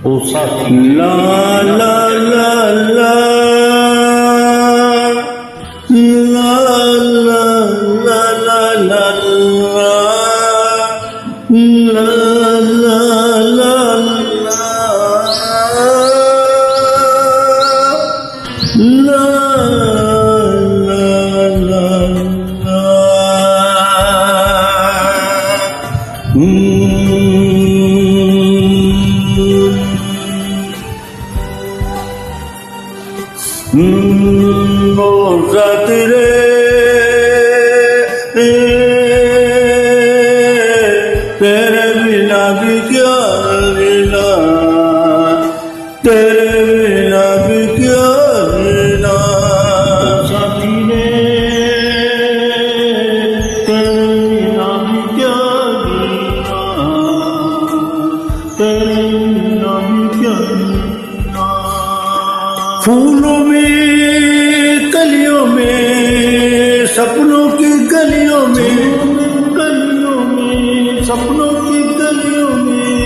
ओ साथी ला ला ला ला ला ला ला ला ला ला ला ला रोज़त रे तेरे बिना भी क्या लीला, तेरे बिना भी क्या लीला साथी रे, तेरे बिना भी क्या लीला, तेरे बिना भी क्या लीला। फूलों में कलियों में सपनों की गलियों में, सपनों की गलियों में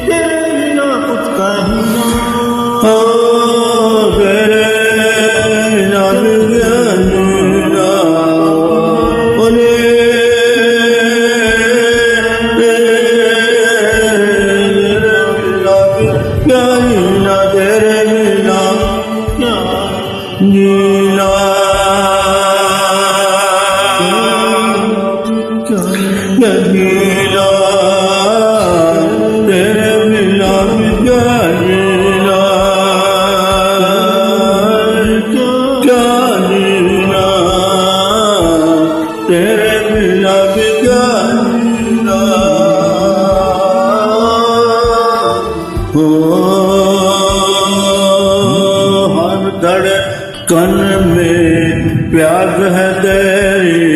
तेरे बिना कुछ कहीं ना, तेरे बिना भी क्या लीला, क्या लीला तेरे बिना लीला लीला तेरे बिना भी क्या लीला, क्या लीला तेरे बिना भी क्या लीला। हर धड़कन में प्यार है तेरी,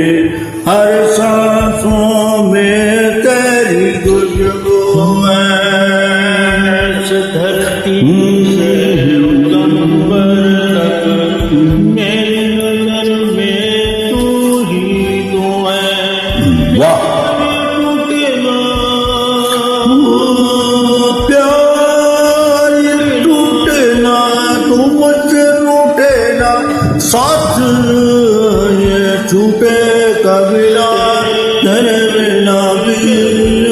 हर सांसों में तेरी खुशबू है, धरती से अंबर तक मेरी नजर में तू ही तो है। वाह प्यार टूटे ना, तू मुझसे रूठे ना, साथ ये छूटे कभी ना, तेरे बिना भी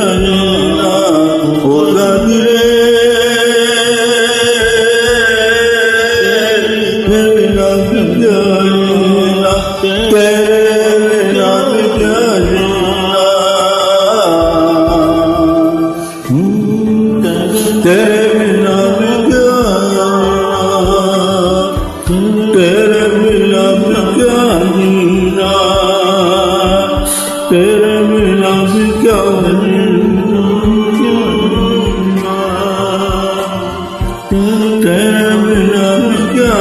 अनजाना होगा रे, तेरे बिना भी अनजाना, तेरे बिना भी अनजाना, तेरे बिना भी अनजाना, तेरे बिना भी अनजाना, तेरे बिना भी क्या लीला, तेरे बिना भी क्या लीला, तेरे बिना भी क्या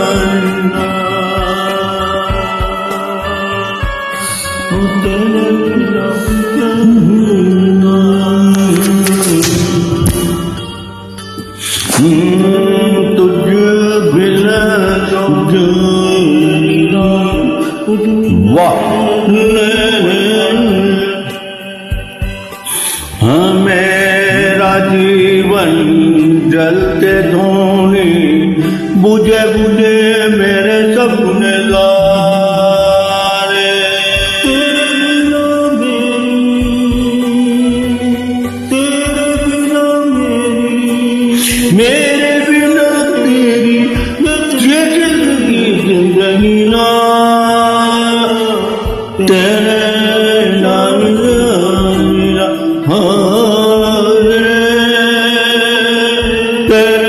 लीला। तुझ बिना वाह मेरा जीवन जलते धोनी, बुझे बुझे मेरे सपने गारे, तेरे बिना मेरे बिना तेरी ये जिंदगी ना, तेरे नाम मेरा तेरे